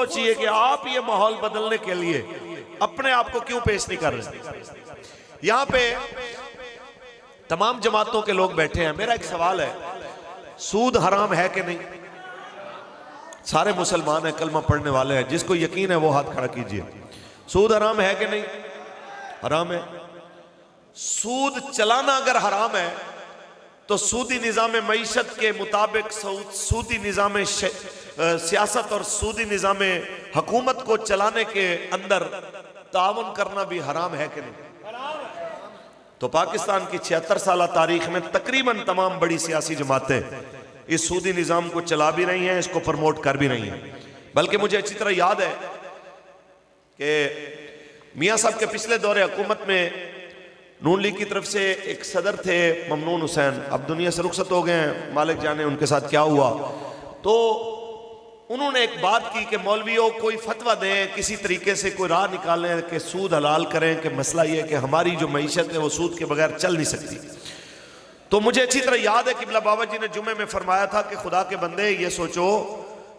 सोचिए कि आप ये माहौल बदलने के लिए अपने आप को क्यों पेश नहीं कर रहे। यहां पे तमाम जमातों के लोग बैठे हैं। मेरा एक सवाल है, सूद हराम है कि नहीं? सारे मुसलमान हैं, कलमा पढ़ने वाले हैं, जिसको यकीन है वो हाथ खड़ा कीजिए। सूद हराम है कि नहीं? हराम है। सूद चलाना अगर हराम है तो सूदी निज़ाम मईशत के मुताबिक सूदी निज़ाम सियासत और सूदी निज़ाम हुकूमत को चलाने के अंदर तावन करना भी हराम है कि नहीं? तो पाकिस्तान की 76 साल तारीख में तकरीबन तमाम बड़ी सियासी जमातें इस सूदी निज़ाम को चला भी रही हैं, इसको प्रमोट कर भी रही हैं। बल्कि मुझे अच्छी तरह याद है कि मियाँ साहब के पिछले दौरे हुकूमत में नून लीग की तरफ से एक सदर थे ममनून हुसैन, अब दुनिया से रुखसत हो गए हैं, मालिक जाने उनके साथ क्या हुआ। तो उन्होंने एक बात की कि मौलवियों कोई फतवा दें, किसी तरीके से कोई राह निकालें कि सूद हलाल करें, कि मसला ये है कि हमारी जो मईशत है वो सूद के बगैर चल नहीं सकती। तो मुझे अच्छी तरह याद है कि किबला बाबा जी ने जुमे में फरमाया था कि खुदा के बंदे ये सोचो,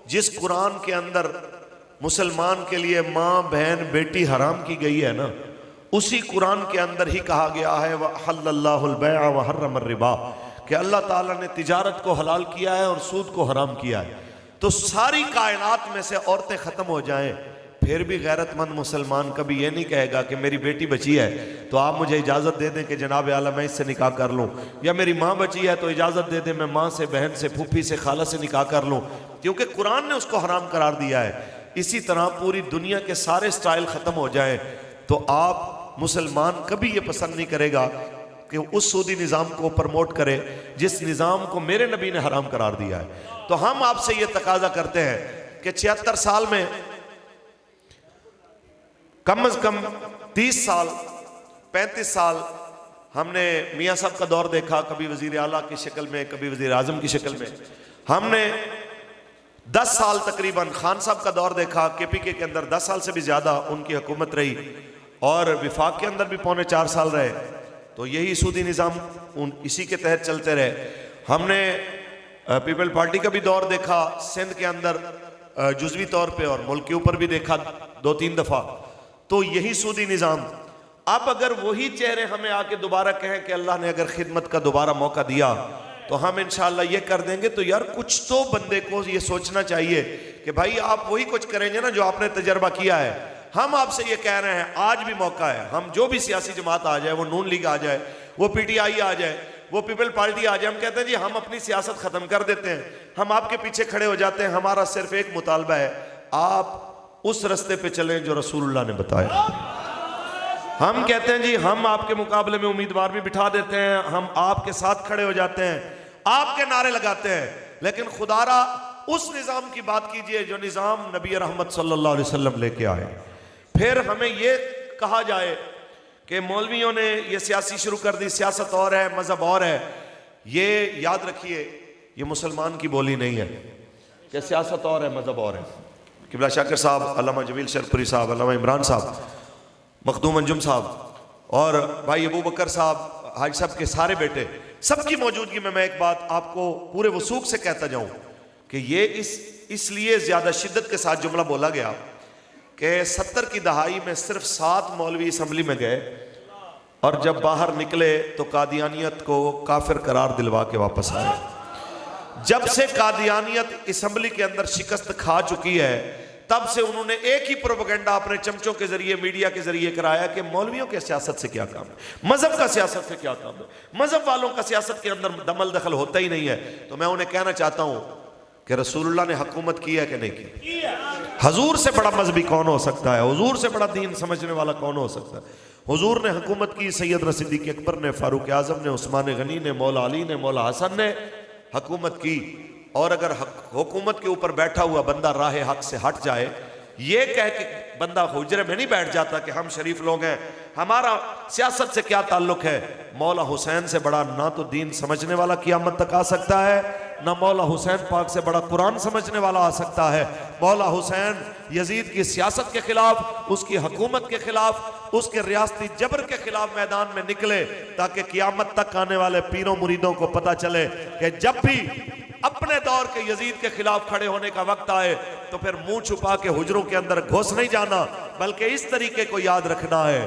जिस कुरान के अंदर मुसलमान के लिए माँ बहन बेटी हराम की गई है ना, उसी कुरान के अंदर ही कहा गया है वहल्लल्लाहुल बैअ व हर्रम रिबा, कि अल्लाह ताला ने तिजारत को हलाल किया है और सूद को हराम किया है। तो सारी कायनात में से औरतें ख़त्म हो जाएं, फिर भी गैरतमंद मुसलमान कभी ये नहीं कहेगा कि मेरी बेटी बची है तो आप मुझे इजाज़त दे दें कि जनाब आला मैं इससे निकाह कर लूँ, या मेरी माँ बची है तो इजाज़त दे दें मैं माँ से, बहन से, फूफी से, खाला से निकाह कर लूँ, क्योंकि कुरान ने उसको हराम करार दिया है। इसी तरह पूरी दुनिया के सारे स्टाइल ख़त्म हो जाएं तो आप मुसलमान कभी ये पसंद नहीं करेगा कि उस सूदी निज़ाम को प्रमोट करे जिस निज़ाम को मेरे नबी ने हराम करार दिया है। तो हम आपसे ये तकाजा करते हैं कि 76 साल में कम से कम 30 साल 35 साल हमने मियाँ साहब का दौर देखा, कभी वजीर आला की शक्ल में, कभी वजीर आजम की शक्ल में। हमने 10 साल तकरीबन खान साहब का दौर देखा, KPK के अंदर 10 साल से भी ज़्यादा उनकी हुकूमत रही, और विफाक के अंदर भी पौने 4 साल रहे। तो यही सूदी निज़ाम इसी के तहत चलते रहे। हमने पीपल पार्टी का भी दौर देखा सिंध के अंदर जुज़वी तौर पे, और मुल्क के ऊपर भी देखा 2-3 दफ़ा। तो यही सूदी निज़ाम, अब अगर वही चेहरे हमें आके दोबारा कहें कि अल्लाह ने अगर खिदमत का दोबारा मौका दिया तो हम इंशाअल्लाह ये कर देंगे। तो यार कुछ तो बंदे को ये सोचना चाहिए कि भाई आप वही कुछ करेंगे ना जो आपने तजर्बा किया है। हम आपसे ये कह रहे हैं आज भी मौका है, हम जो भी सियासी जमात आ जाए, वो नून लीग आ जाए, वो PTI आ जाए, वो पीपल पार्टी आ जाए, हम कहते हैं जी हम अपनी सियासत खत्म कर देते हैं, हम आपके पीछे खड़े हो जाते हैं। हमारा सिर्फ एक मुतालबा है, आप उस रास्ते पे चलें जो रसूलुल्लाह ने बताया। हम कहते हैं जी हम आपके मुकाबले में उम्मीदवार भी बिठा देते हैं, हम आपके साथ खड़े हो जाते हैं, आपके नारे लगाते हैं, लेकिन खुदारा उस निज़ाम की बात कीजिए जो निज़ाम नबी रहमत सल्लल्लाहु अलैहि वसल्लम लेके आए। फिर हमें ये कहा जाए कि मौलवियों ने ये सियासी शुरू कर दी, सियासत और है, मजहब और है। ये याद रखिए, ये मुसलमान की बोली नहीं है कि सियासत और है, मजहब और है। किबला शाकिर साहब, अल्लामा जमील शरपुरी साहब, अल्लामा इमरान साहब, मखदूम अंजुम साहब और भाई अबू बकर साहब, हाजी साहब के सारे बेटे, सबकी मौजूदगी में मैं एक बात आपको पूरे वसूख से कहता जाऊं कि ये इसलिए ज़्यादा शिद्दत के साथ जुमला बोला गया कि 70 की दहाई में सिर्फ 7 मौलवी असम्बली में गए, और जब बाहर निकले तो कादियानियत को काफिर करार दिलवा के वापस आए। जब से कादियानियत असम्बली के अंदर शिकस्त खा चुकी है, तब से उन्होंने एक ही प्रोपेगेंडा अपने चमचों के जरिए, मीडिया के जरिए कराया कि मौलवियों के सियासत से क्या काम है, मजहब का सियासत से क्या काम है, मजहब वालों का सियासत के अंदर दमल दखल होता ही नहीं है। तो मैं उन्हें कहना चाहता हूं कि रसूलुल्लाह ने हुकूमत की है कि नहीं की? हुजूर से बड़ा मजहबी कौन हो सकता है? हुजूर से बड़ा दीन समझने वाला कौन हो सकता है? हुजूर ने हुकूमत की, सैयदना सिद्दीक़ अकबर ने, फारूक आज़म ने, उस्मान गनी ने, मौला अली ने, मौला हसन ने हुकूमत की। और अगर हुकूमत के ऊपर बैठा हुआ बंदा राह हक से हट जाए, ये कह के बंदा हुजरे में नहीं बैठ जाता कि हम शरीफ लोग हैं, हमारा सियासत से क्या ताल्लुक है। मौला हुसैन से बड़ा ना तो दीन समझने वाला क़यामत तक आ सकता है, ना मौला हुसैन पाक से बड़ा कुरान समझने वाला आ सकता है। मौला हुसैन यजीद की सियासत के खिलाफ, उसकी हुकूमत के खिलाफ, उसके रियासती जबर के खिलाफ मैदान में निकले, ताकि क़यामत तक आने वाले पीरों मुरीदों को पता चले कि जब भी अपने दौर के यजीद के खिलाफ खड़े होने का वक्त आए तो फिर मुंह छुपा के हुजरों के अंदर घुस नहीं जाना, बल्कि इस तरीके को याद रखना है